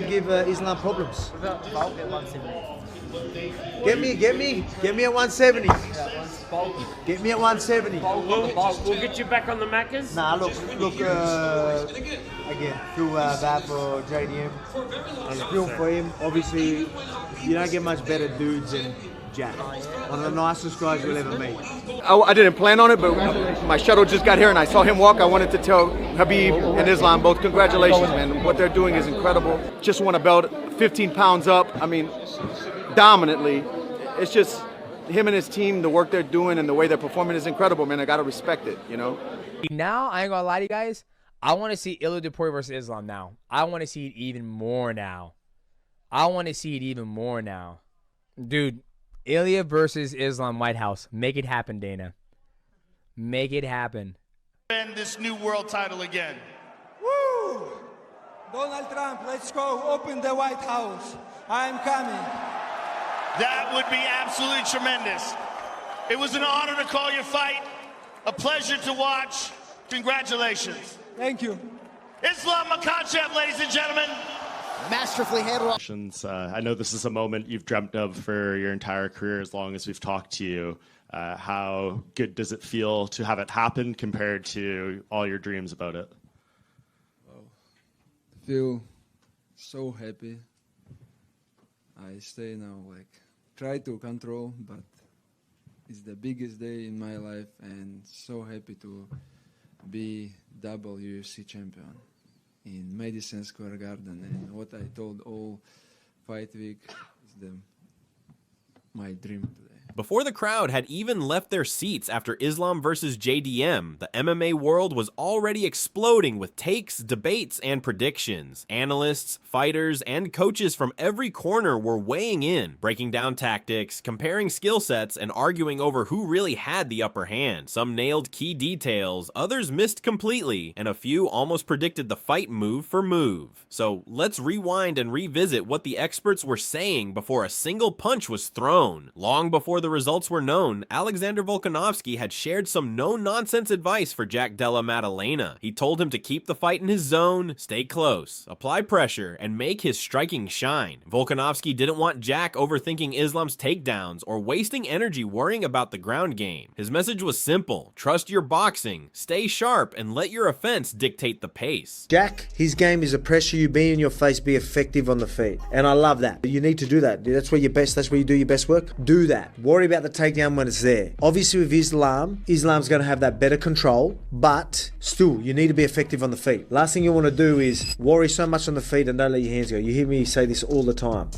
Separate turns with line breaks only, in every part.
to give Islam problems.
Volk at 170.
Get me at 170. Get me at 170.
We'll get you back on the Maccas.
Nah, look. Again, feel bad for JDM. I feel for him. Obviously, you don't get much better dudes than Jack. One of the nicest guys you'll ever meet.
I didn't plan on it, but my shuttle just got here and I saw him walk. I wanted to tell Habib and Islam both congratulations, man. What they're doing is incredible. Just won a belt, 15 pounds up. I mean, dominantly. It's just him and his team, the work they're doing and the way they're performing is incredible, man. I got to respect it, you know?
Now, I ain't gonna lie to you guys. I want to see Ilia Topuria versus Islam now. I want to see it even more now. Dude, Ilia versus Islam White House. Make it happen, Dana. Make it happen.
Defend this new world title again.
Woo! Donald Trump, let's go open the White House. I'm coming.
That would be absolutely tremendous. It was an honor to call your fight. A pleasure to watch. Congratulations.
Thank you.
Islam Makhachev, ladies and gentlemen.
Masterfully handled.
I know this is a moment you've dreamt of for your entire career as long as we've talked to you. How good does it feel to have it happen compared to all your dreams about it?
Well, I feel so happy. I stay now, try to control, but it's the biggest day in my life and so happy to be double UFC champion in Madison Square Garden. And what I told all fight week is my dream today.
Before the crowd had even left their seats after Islam versus JDM, the MMA world was already exploding with takes, debates, and predictions. Analysts, fighters, and coaches from every corner were weighing in, breaking down tactics, comparing skill sets, and arguing over who really had the upper hand. Some nailed key details, others missed completely, and a few almost predicted the fight move for move. So let's rewind and revisit what the experts were saying before a single punch was thrown. Long before the results were known, Alexander Volkanovski had shared some no-nonsense advice for Jack Della Maddalena. He told him to keep the fight in his zone, stay close, apply pressure, and make his striking shine. Volkanovski didn't want Jack overthinking Islam's takedowns or wasting energy worrying about the ground game. His message was simple: trust your boxing, stay sharp, and let your offense dictate the pace.
Jack, his game is a pressure you, be in your face, be effective on the feet. And I love that. You need to do that. That's where you're best. That's where you do your best work. Do that. Worry about the takedown when it's there. Obviously with Islam's going to have that better control, but still, you need to be effective on the feet. Last thing you want to do is worry so much on the feet and don't let your hands go. You hear me say this all the time.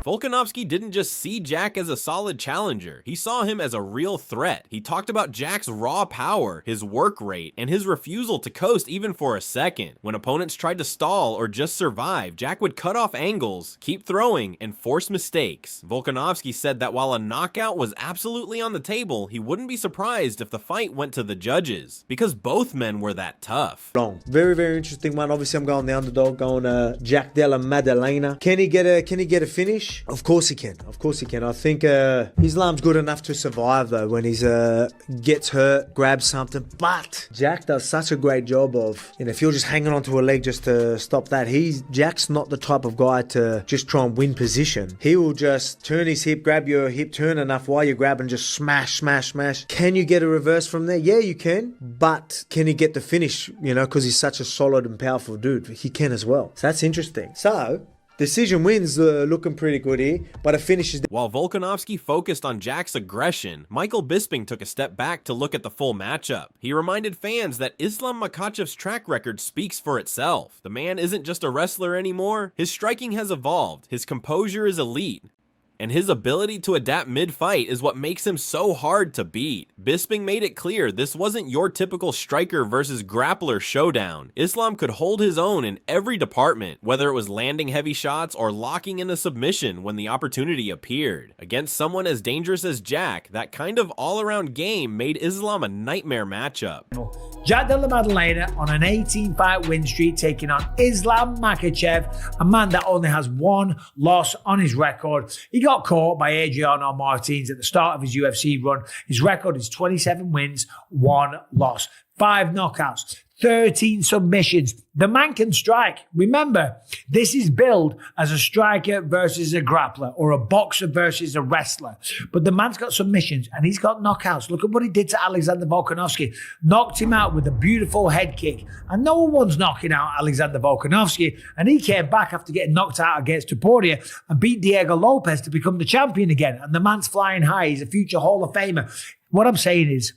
Volkanovski didn't just see Jack as a solid challenger, he saw him as a real threat. He talked about Jack's raw power, his work rate, and his refusal to coast even for a second. When opponents tried to stall or just survive, Jack would cut off angles, keep throwing, and force mistakes. Volkanovski said that while a knockout was absolutely on the table, he wouldn't be surprised if the fight went to the judges, because both men were that tough.
Very, very interesting one. Obviously, I'm going the underdog, going Jack Della Maddalena. Can he get a finish? Of course he can. Of course he can. I think Islam's good enough to survive though when he's gets hurt, grabs something. But Jack does such a great job of, if you're just hanging onto a leg just to stop that, Jack's not the type of guy to just try and win position. He will just turn his hip, grab your hip, turn enough while you're grabbing, just smash, smash, smash. Can you get a reverse from there? Yeah, you can. But can he get the finish? Because he's such a solid and powerful dude. He can as well. So that's interesting. So decision wins looking pretty good here, but a finish is...
While Volkanovski focused on Jack's aggression, Michael Bisping took a step back to look at the full matchup. He reminded fans that Islam Makhachev's track record speaks for itself. The man isn't just a wrestler anymore. His striking has evolved, his composure is elite, and his ability to adapt mid-fight is what makes him so hard to beat. Bisping made it clear this wasn't your typical striker versus grappler showdown. Islam could hold his own in every department, whether it was landing heavy shots or locking in a submission when the opportunity appeared. Against someone as dangerous as Jack, that kind of all-around game made Islam a nightmare matchup.
Jack Della Maddalena on an 18-fight win streak taking on Islam Makhachev, a man that only has one loss on his record. He got caught by Adriano Martins at the start of his UFC run. His record is 27 wins, 1 loss, 5 knockouts, 13 submissions. The man can strike. Remember, this is billed as a striker versus a grappler or a boxer versus a wrestler. But the man's got submissions and he's got knockouts. Look at what he did to Alexander Volkanovski. Knocked him out with a beautiful head kick. And no one's knocking out Alexander Volkanovski. And he came back after getting knocked out against Topuria and beat Diego Lopez to become the champion again. And the man's flying high. He's a future Hall of Famer. What I'm saying is,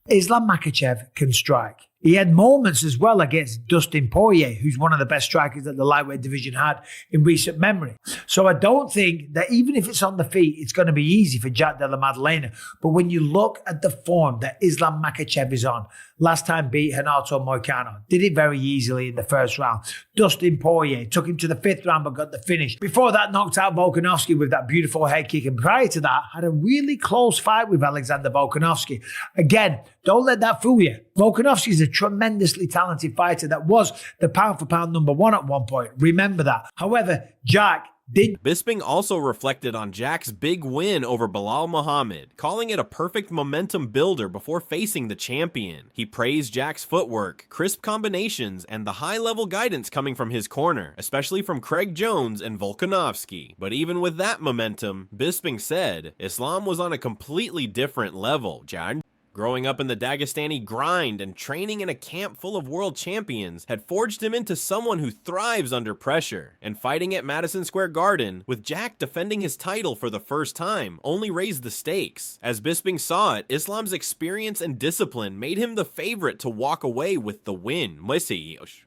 Islam Makhachev can strike. He had moments as well against Dustin Poirier, who's one of the best strikers that the lightweight division had in recent memory. So I don't think that even if it's on the feet, it's going to be easy for Jack Della Maddalena. But when you look at the form that Islam Makhachev is on, last time beat Renato Moicano, did it very easily in the first round. Dustin Poirier took him to the 5th round but got the finish. Before that, knocked out Volkanovski with that beautiful head kick. And prior to that, had a really close fight with Alexander Volkanovski. Again, don't let that fool you. Volkanovski is a tremendously talented fighter that was the pound-for-pound #1 at one point. Remember that. However, Jack did.
Bisping also reflected on Jack's big win over Belal Muhammad, calling it a perfect momentum builder before facing the champion. He praised Jack's footwork, crisp combinations, and the high-level guidance coming from his corner, especially from Craig Jones and Volkanovski. But even with that momentum, Bisping said, Islam was on a completely different level, John. Growing up in the Dagestani grind and training in a camp full of world champions had forged him into someone who thrives under pressure. And fighting at Madison Square Garden, with Jack defending his title for the first time, only raised the stakes. As Bisping saw it, Islam's experience and discipline made him the favorite to walk away with the win.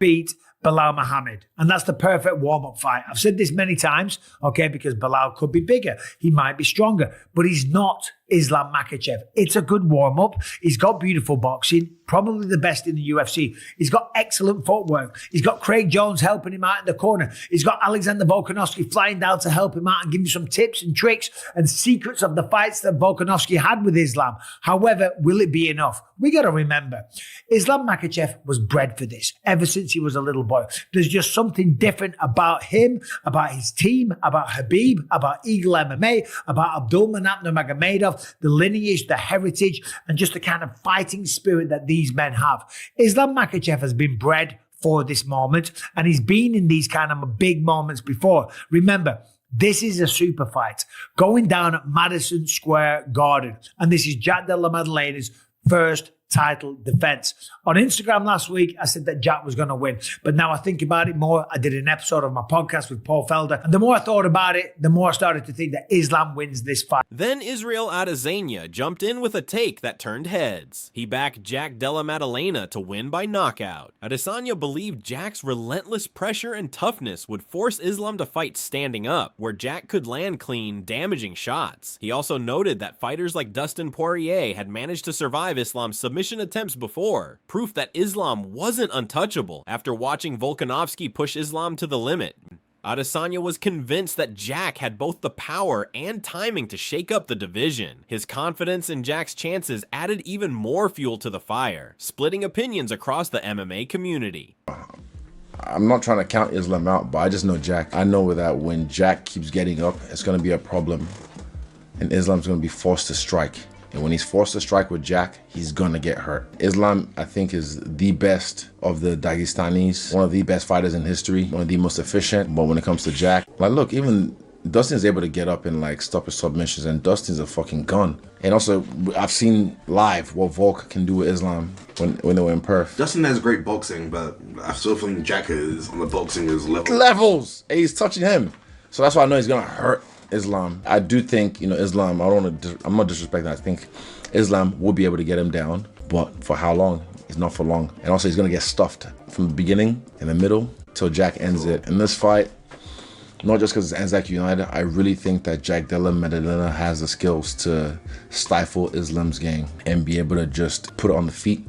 Beat Belal Muhammad. And that's the perfect warm-up fight. I've said this many times, okay, because Belal could be bigger. He might be stronger, but he's not Islam Makhachev. It's a good warm-up. He's got beautiful boxing, probably the best in the UFC. He's got excellent footwork. He's got Craig Jones helping him out in the corner. He's got Alexander Volkanovski flying down to help him out and give him some tips and tricks and secrets of the fights that Volkanovski had with Islam. However, will it be enough? We got to remember, Islam Makhachev was bred for this ever since he was a little boy. There's just something different about him, about his team, about Habib, about Eagle MMA, about Abdulmanap Nurmagomedov, the lineage, the heritage, and just the kind of fighting spirit that these men have. Islam Makhachev has been bred for this moment, and he's been in these kind of big moments before. Remember, this is a super fight going down at Madison Square Garden, and this is Jack Della Maddalena's first title defense. On Instagram last week, I said that Jack was going to win. But now I think about it more. I did an episode of my podcast with Paul Felder. And the more I thought about it, the more I started to think that Islam wins this fight.
Then Israel Adesanya jumped in with a take that turned heads. He backed Jack Della Maddalena to win by knockout. Adesanya believed Jack's relentless pressure and toughness would force Islam to fight standing up, where Jack could land clean, damaging shots. He also noted that fighters like Dustin Poirier had managed to survive Islam's submission attempts before, proof that Islam wasn't untouchable after watching Volkanovski push Islam to the limit. Adesanya was convinced that Jack had both the power and timing to shake up the division. His confidence in Jack's chances added even more fuel to the fire, splitting opinions across the MMA community.
I'm not trying to count Islam out, but I just know Jack. I know that when Jack keeps getting up, it's going to be a problem, and Islam's going to be forced to strike. And when he's forced to strike with Jack, he's gonna get hurt. Islam, I think, is the best of the Dagestanis, one of the best fighters in history, one of the most efficient. But when it comes to Jack, like, look, even Dustin's able to get up and like stop his submissions, and Dustin's a fucking gun. And also, I've seen live what Volk can do with Islam when they were in Perth.
Dustin has great boxing, but I still think Jack is on the boxing level.
Levels! And he's touching him. So that's why I know he's gonna hurt Islam. I do think, Islam, I'm not disrespecting, I think Islam will be able to get him down, but for how long? It's not for long. And also he's gonna get stuffed from the beginning, in the middle, till Jack ends it. In this fight, not just because it's Anzac United, I really think that Jack Della Maddalena has the skills to stifle Islam's game and be able to just put it on the feet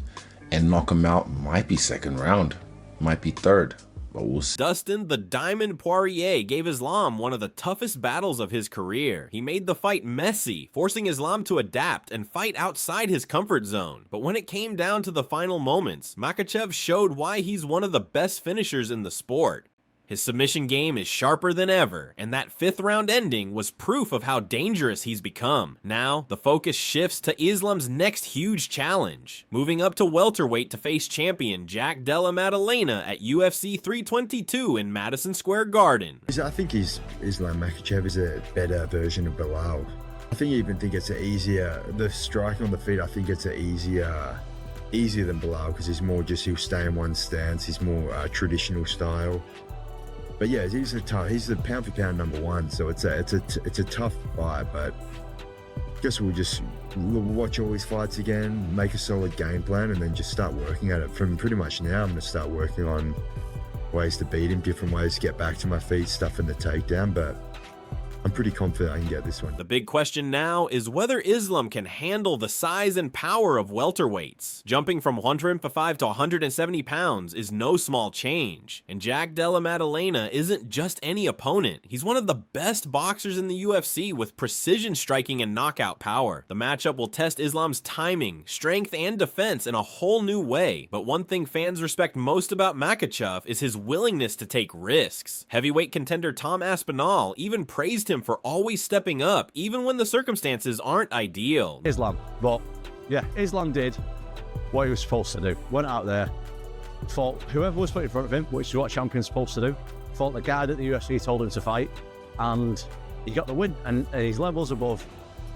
and knock him out. Might be second round, might be third. But we'll see.
Dustin the Diamond Poirier gave Islam one of the toughest battles of his career. He made the fight messy, forcing Islam to adapt and fight outside his comfort zone. But when it came down to the final moments, Makhachev showed why he's one of the best finishers in the sport. His submission game is sharper than ever, and that 5th round ending was proof of how dangerous he's become. Now, the focus shifts to Islam's next huge challenge, moving up to welterweight to face champion Jack Della Maddalena at UFC 322 in Madison Square Garden.
I think Islam Makhachev is a better version of Bilal. I even think it's the striking on the feet, I think it's easier than Bilal, because he'll stay in one stance, he's more traditional style. But yeah, he's the pound for pound #1, so it's a tough fight, but I guess we'll watch all his fights again, make a solid game plan, and then just start working at it. From pretty much now, I'm going to start working on ways to beat him, different ways to get back to my feet, stuff in the takedown, but I'm pretty confident I can get this one.
The big question now is whether Islam can handle the size and power of welterweights. Jumping from 105 to 170 pounds is no small change, and Jack Della Maddalena isn't just any opponent. He's one of the best boxers in the UFC with precision striking and knockout power. The matchup will test Islam's timing, strength, and defense in a whole new way, but one thing fans respect most about Makhachev is his willingness to take risks. Heavyweight contender Tom Aspinal even praised him for always stepping up, even when the circumstances aren't ideal.
Islam, but yeah, Islam did what he was supposed to do. Went out there, fought whoever was put in front of him, which is what champion's supposed to do. Fought the guy that the UFC told him to fight, and he got the win. And he's levels above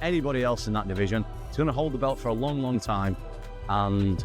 anybody else in that division. He's going to hold the belt for a long, long time, and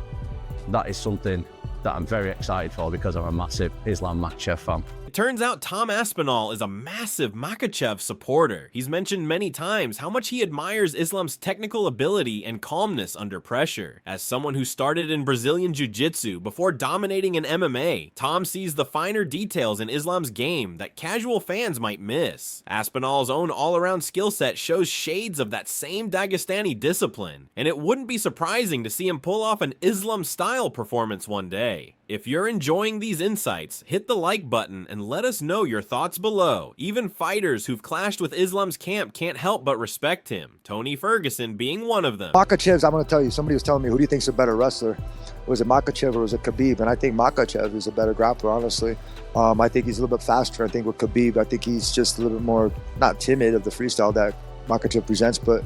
that is something that I'm very excited for because I'm a massive Islam Makhachev fan.
It turns out Tom Aspinal is a massive Makhachev supporter. He's mentioned many times how much he admires Islam's technical ability and calmness under pressure. As someone who started in Brazilian Jiu-Jitsu before dominating in MMA, Tom sees the finer details in Islam's game that casual fans might miss. Aspinal's own all-around skill set shows shades of that same Dagestani discipline, and it wouldn't be surprising to see him pull off an Islam-style performance one day. If you're enjoying these insights, hit the like button and let us know your thoughts below. Even fighters who've clashed with Islam's camp can't help but respect him, Tony Ferguson being one of them.
Makhachev, I'm going to tell you, somebody was telling me, who do you think's a better wrestler? Was it Makhachev or was it Khabib? And I think Makhachev is a better grappler, honestly. I think he's a little bit faster. I think with Khabib, I think he's just a little bit more, not timid of the freestyle that Makhachev presents, but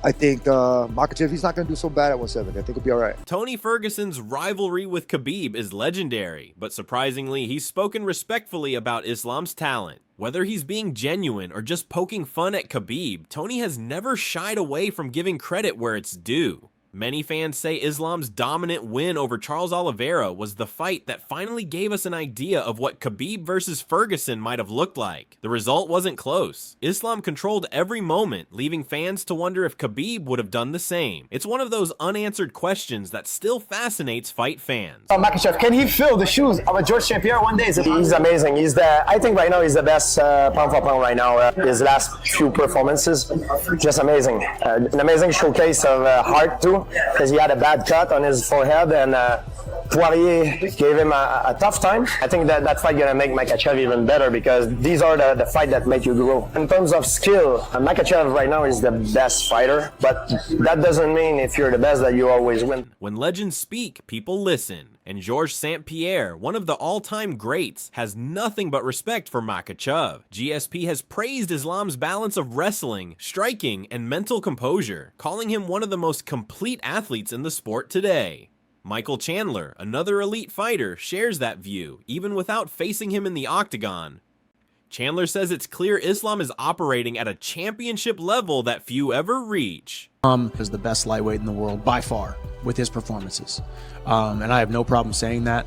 I think Makhachev, he's not going to do so bad at 170. I think he'll be all right.
Tony Ferguson's rivalry with Khabib is legendary, but surprisingly, he's spoken respectfully about Islam's talent. Whether he's being genuine or just poking fun at Khabib, Tony has never shied away from giving credit where it's due. Many fans say Islam's dominant win over Charles Oliveira was the fight that finally gave us an idea of what Khabib versus Ferguson might have looked like. The result wasn't close. Islam controlled every moment, leaving fans to wonder if Khabib would have done the same. It's one of those unanswered questions that still fascinates fight fans.
Makhachev, can he fill the shoes of a George St. Pierre one day? He's amazing. I think right now he's the best pound for pound right now. His last few performances, just amazing. An amazing showcase of heart too, because he had a bad cut on his forehead, and Poirier gave him a tough time. I think that fight gonna make Makhachev even better, because these are the fight that make you grow. In terms of skill, Makhachev right now is the best fighter, but that doesn't mean if you're the best that you always win.
When legends speak, people listen. And Georges St. Pierre, one of the all-time greats, has nothing but respect for Makhachev. GSP has praised Islam's balance of wrestling, striking, and mental composure, calling him one of the most complete athletes in the sport today. Michael Chandler, another elite fighter, shares that view, even without facing him in the Octagon. Chandler says it's clear Islam is operating at a championship level that few ever reach.
Is the best lightweight in the world by far with his performances, and I have no problem saying that.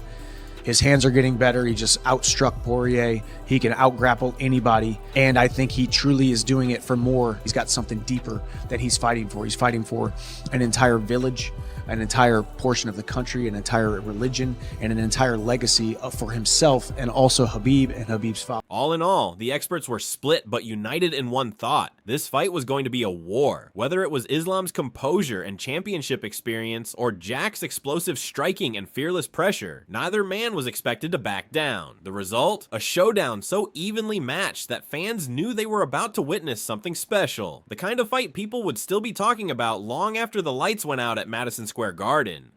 His hands are getting better. He just outstruck Poirier. He can outgrapple anybody, and I think he truly is doing it for more. He's got something deeper that he's fighting for. He's fighting for an entire village, an entire portion of the country, an entire religion, and an entire legacy for himself and also Khabib and Khabib's father.
All in all, the experts were split but united in one thought. This fight was going to be a war. Whether it was Islam's composure and championship experience or Jack's explosive striking and fearless pressure, neither man was expected to back down. The result? A showdown so evenly matched that fans knew they were about to witness something special. The kind of fight people would still be talking about long after the lights went out at Madison Square Garden.